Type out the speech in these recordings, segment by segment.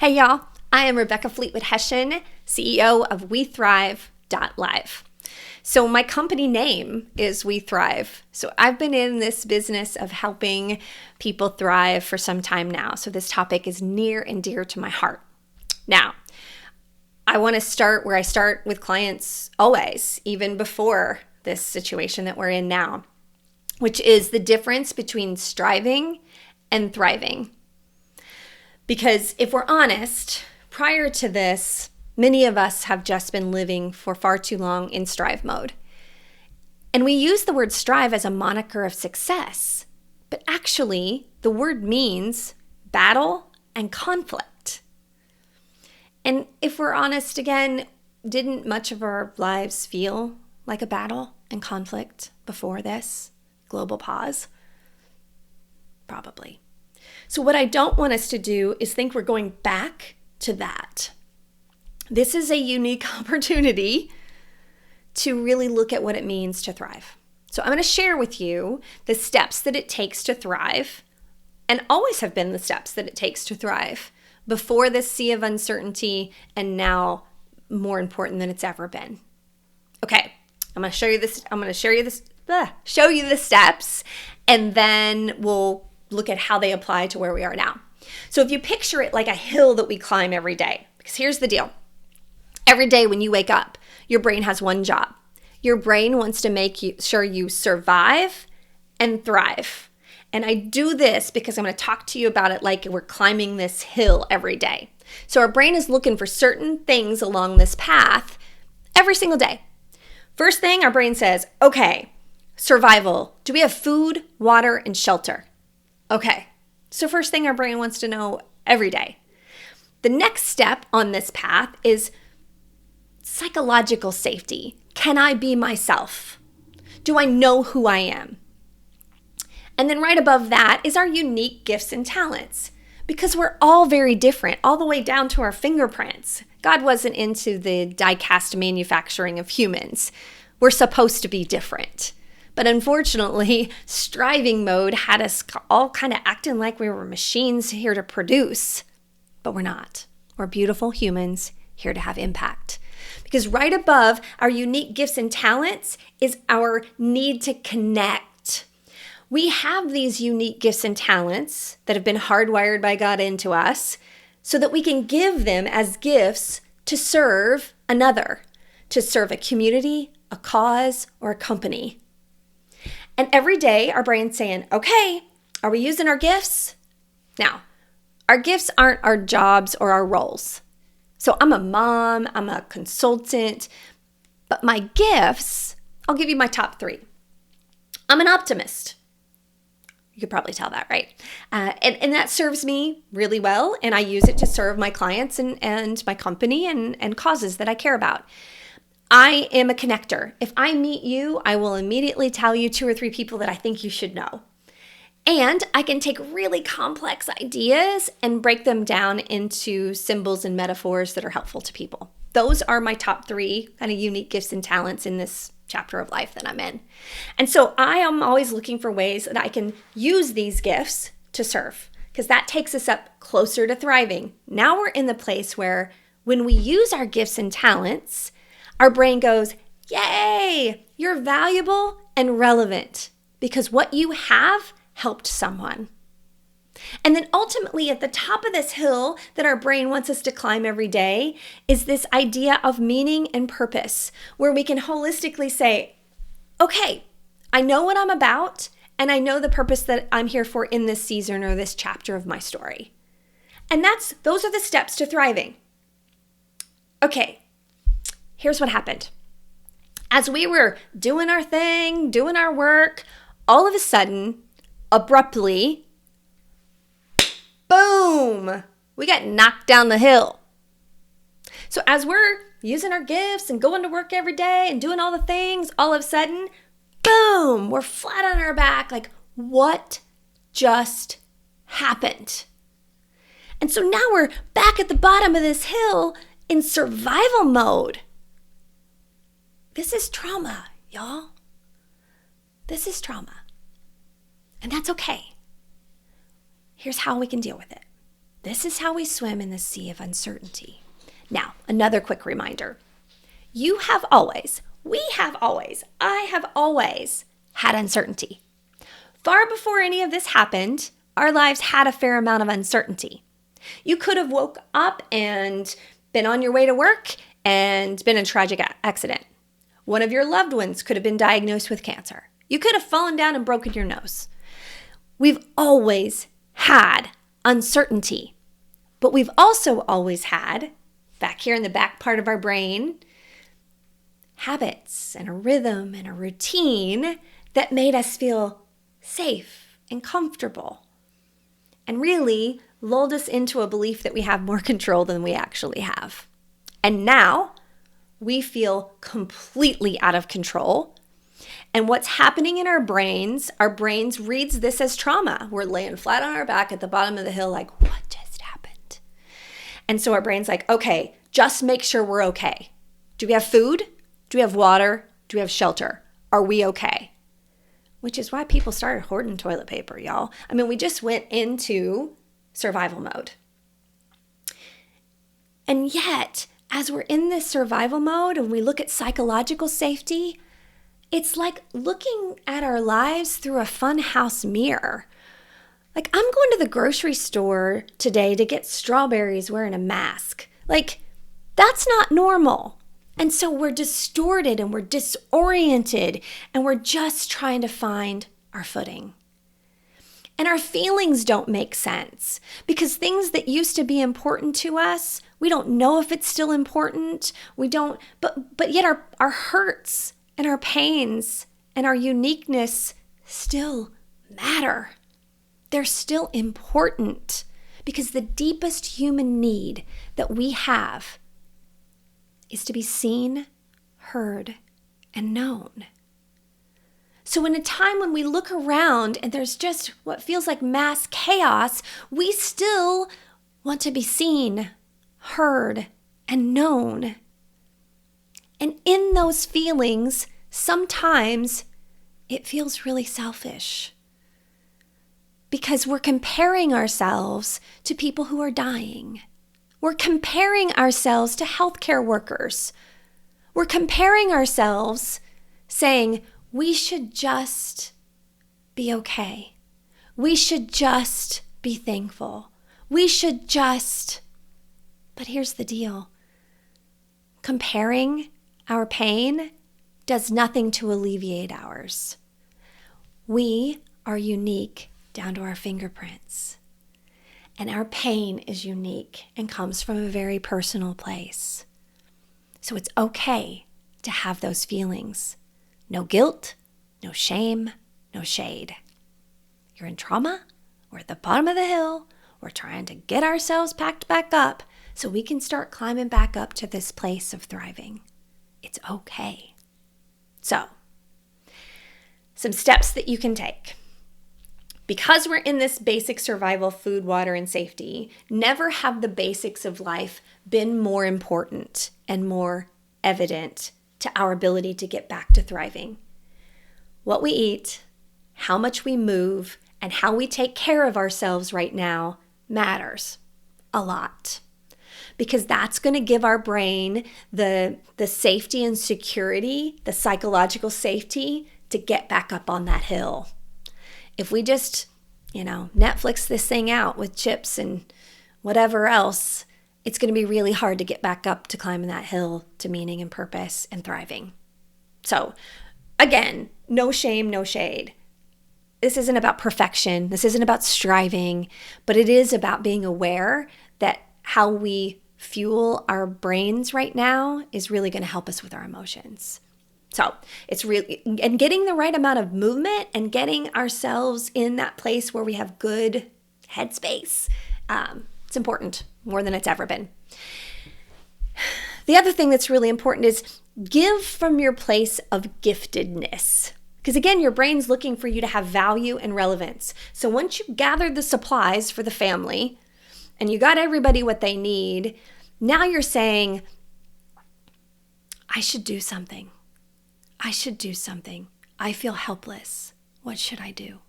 Hey y'all, I am Rebecca Fleetwood Hession, CEO of WeThrive.live. So my company name is We Thrive. So I've been in this business of helping people thrive for some time now. So this topic is near and dear to my heart. Now, I want to start where I start with clients always, even before this situation that we're in now, which is the difference between striving and thriving. Because if we're honest, prior to this, many of us have just been living for far too long in strive mode. And we use the word strive as a moniker of success, but actually the word means battle and conflict. And if we're honest again, didn't much of our lives feel like a battle and conflict before this global pause? Probably. So what I don't want us to do is think we're going back to that. This is a unique opportunity to really look at what it means to thrive. So I'm going to share with you the steps that it takes to thrive, and always have been the steps that it takes to thrive before this sea of uncertainty, and now more important than it's ever been. Okay, I'm going to show you this. I'm going to show you the steps, and then we'll look at how they apply to where we are now. So if you picture it like a hill that we climb every day, because here's the deal. Every day when you wake up, your brain has one job. Your brain wants to make sure you survive and thrive. And I do this because I'm going to talk to you about it like we're climbing this hill every day. So our brain is looking for certain things along this path every single day. First thing our brain says, okay, survival. Do we have food, water, and shelter? Okay, so first thing our brain wants to know every day. The next step on this path is psychological safety. Can I be myself? Do I know who I am? And then right above that is our unique gifts and talents, because we're all very different, all the way down to our fingerprints. God wasn't into the die-cast manufacturing of humans. We're supposed to be different. But unfortunately, striving mode had us all kind of acting like we were machines here to produce. But we're not. We're beautiful humans here to have impact. Because right above our unique gifts and talents is our need to connect. We have these unique gifts and talents that have been hardwired by God into us so that we can give them as gifts to serve another, to serve a community, a cause, or a company. And every day our brain's saying, okay, are we using our gifts? Now, our gifts aren't our jobs or our roles. So I'm a mom, I'm a consultant, but my gifts, I'll give you my top 3. I'm an optimist. You could probably tell that, right? And that serves me really well, and I use it to serve my clients and my company and causes that I care about. I am a connector. If I meet you, I will immediately tell you 2 or 3 people that I think you should know. And I can take really complex ideas and break them down into symbols and metaphors that are helpful to people. Those are my top 3 kind of unique gifts and talents in this chapter of life that I'm in. And so I am always looking for ways that I can use these gifts to serve, because that takes us up closer to thriving. Now we're in the place where when we use our gifts and talents, our brain goes, yay, you're valuable and relevant because what you have helped someone. And then ultimately at the top of this hill that our brain wants us to climb every day is this idea of meaning and purpose, where we can holistically say, okay, I know what I'm about and I know the purpose that I'm here for in this season or this chapter of my story. And those are the steps to thriving. Okay. Here's what happened. As we were doing our thing, doing our work, all of a sudden, abruptly, boom, we got knocked down the hill. So as we're using our gifts and going to work every day and doing all the things, all of a sudden, boom, we're flat on our back. Like, what just happened? And so now we're back at the bottom of this hill in survival mode. This is trauma, y'all. This is trauma. And that's okay. Here's how we can deal with it. This is how we swim in the sea of uncertainty. Now, another quick reminder. You have always, we have always, I have always had uncertainty. Far before any of this happened, our lives had a fair amount of uncertainty. You could have woke up and been on your way to work and been in a tragic accident. One of your loved ones could have been diagnosed with cancer. You could have fallen down and broken your nose. We've always had uncertainty, but we've also always had, back here in the back part of our brain, habits and a rhythm and a routine that made us feel safe and comfortable and really lulled us into a belief that we have more control than we actually have. And now we feel completely out of control. And what's happening in our brains reads this as trauma. We're laying flat on our back at the bottom of the hill like, what just happened? And so our brain's like, okay, just make sure we're okay. Do we have food? Do we have water? Do we have shelter? Are we okay? Which is why people started hoarding toilet paper, y'all. I mean, we just went into survival mode. And yet, as we're in this survival mode and we look at psychological safety, it's like looking at our lives through a funhouse mirror. Like, I'm going to the grocery store today to get strawberries wearing a mask. Like, that's not normal. And so we're distorted and we're disoriented and we're just trying to find our footing. And our feelings don't make sense because things that used to be important to us, we don't know if it's still important. But yet our hurts and our pains and our uniqueness still matter. They're still important because the deepest human need that we have is to be seen, heard, and known. So in a time when we look around and there's just what feels like mass chaos, we still want to be seen, heard, and known. And in those feelings, sometimes it feels really selfish because we're comparing ourselves to people who are dying. We're comparing ourselves to healthcare workers. We're comparing ourselves saying, we should just be okay. We should just be thankful. We should just. But here's the deal. Comparing our pain does nothing to alleviate ours. We are unique down to our fingerprints. And our pain is unique and comes from a very personal place. So it's okay to have those feelings. No guilt, no shame, no shade. You're in trauma, we're at the bottom of the hill, we're trying to get ourselves packed back up so we can start climbing back up to this place of thriving. It's okay. So, some steps that you can take. Because we're in this basic survival, food, water, and safety, never have the basics of life been more important and more evident to our ability to get back to thriving. What we eat, how much we move, and how we take care of ourselves right now matters a lot. Because that's going to give our brain the safety and security, the psychological safety to get back up on that hill. If we just, Netflix this thing out with chips and whatever else, it's going to be really hard to get back up to climbing that hill to meaning and purpose and thriving. So, again, no shame, no shade. This isn't about perfection. This isn't about striving, but it is about being aware that how we fuel our brains right now is really going to help us with our emotions. So it's really, and getting the right amount of movement and getting ourselves in that place where we have good headspace. It's important more than it's ever been. The other thing that's really important is give from your place of giftedness. Because again, your brain's looking for you to have value and relevance. So once you've gathered the supplies for the family and you got everybody what they need, now you're saying, I should do something. I should do something. I feel helpless. What should I do?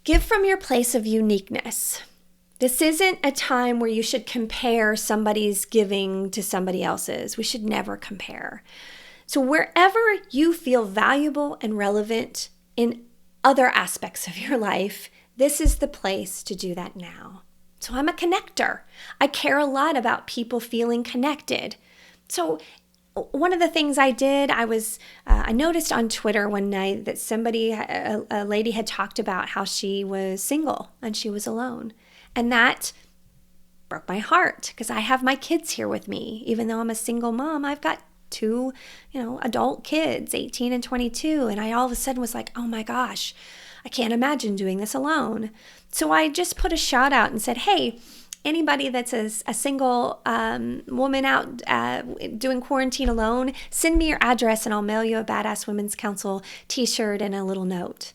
Give from your place of uniqueness. This isn't a time where you should compare somebody's giving to somebody else's. We should never compare. So wherever you feel valuable and relevant in other aspects of your life, this is the place to do that now. So I'm a connector. I care a lot about people feeling connected. So one of the things I did, I noticed on Twitter one night that a lady had talked about how she was single and she was alone. And that broke my heart because I have my kids here with me. Even though I'm a single mom, I've got two, adult kids, 18 and 22. And I all of a sudden was like, oh my gosh, I can't imagine doing this alone. So I just put a shout out and said, hey, anybody that's a single woman out doing quarantine alone, send me your address and I'll mail you a Badass Women's Council t-shirt and a little note.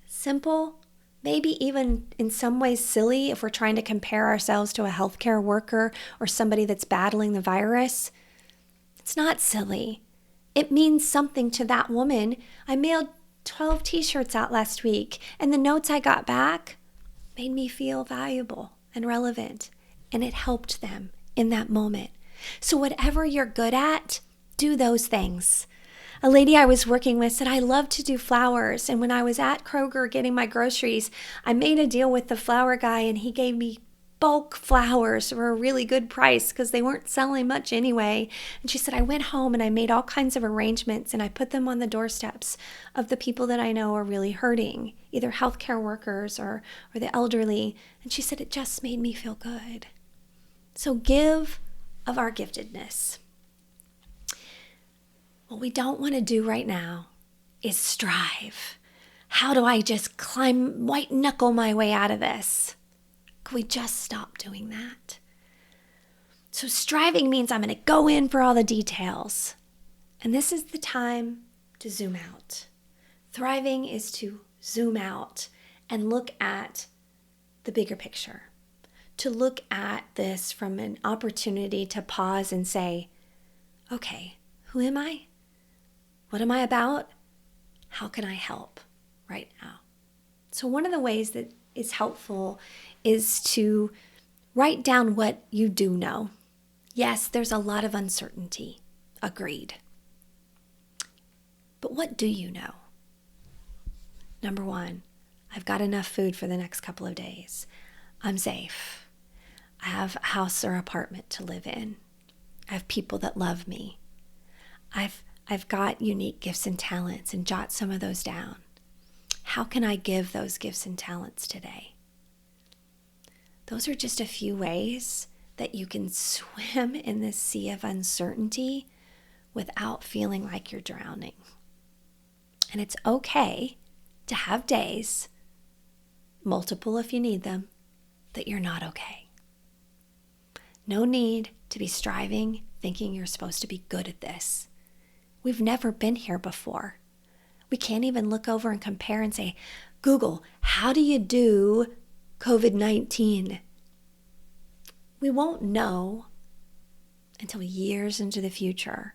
Simple, maybe even in some ways silly if we're trying to compare ourselves to a healthcare worker or somebody that's battling the virus. It's not silly. It means something to that woman. I mailed 12 t-shirts out last week, and the notes I got back made me feel valuable and relevant, and it helped them in that moment. So whatever you're good at, do those things. A lady I was working with said, I love to do flowers, and when I was at Kroger getting my groceries, I made a deal with the flower guy, and he gave me bulk flowers for a really good price because they weren't selling much anyway. And she said, I went home and I made all kinds of arrangements and I put them on the doorsteps of the people that I know are really hurting, either healthcare workers or the elderly. And she said, it just made me feel good. So give of our giftedness. What we don't want to do right now is strive. How do I just white knuckle my way out of this? Can we just stop doing that? So striving means I'm going to go in for all the details. And this is the time to zoom out. Thriving is to zoom out and look at the bigger picture. To look at this from an opportunity to pause and say, okay, who am I? What am I about? How can I help right now? So one of the ways that is helpful is to write down what you do know. Yes, there's a lot of uncertainty. Agreed. But what do you know? Number one, I've got enough food for the next couple of days. I'm safe. I have a house or apartment to live in. I have people that love me. I've got unique gifts and talents, and jot some of those down. How can I give those gifts and talents today? Those are just a few ways that you can swim in this sea of uncertainty without feeling like you're drowning. And it's okay to have days, multiple if you need them, that you're not okay. No need to be striving, thinking you're supposed to be good at this. We've never been here before. We can't even look over and compare and say, Google, how do you do COVID-19? We won't know until years into the future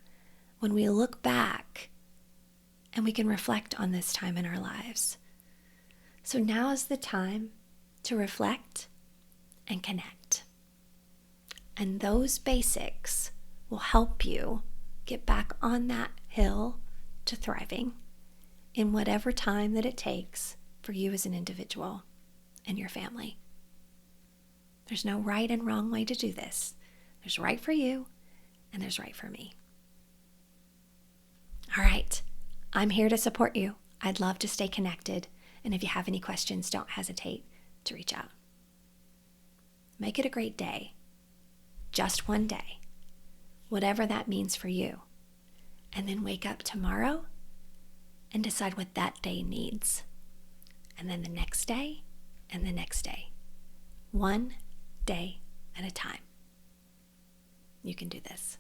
when we look back and we can reflect on this time in our lives. So now is the time to reflect and connect. And those basics will help you get back on that hill to thriving in whatever time that it takes for you as an individual and your family. There's no right and wrong way to do this. There's right for you and there's right for me. All right, I'm here to support you. I'd love to stay connected. And if you have any questions, don't hesitate to reach out. Make it a great day. Just one day. Whatever that means for you. And then wake up tomorrow and decide what that day needs. And then the next day and the next day. One day at a time. You can do this.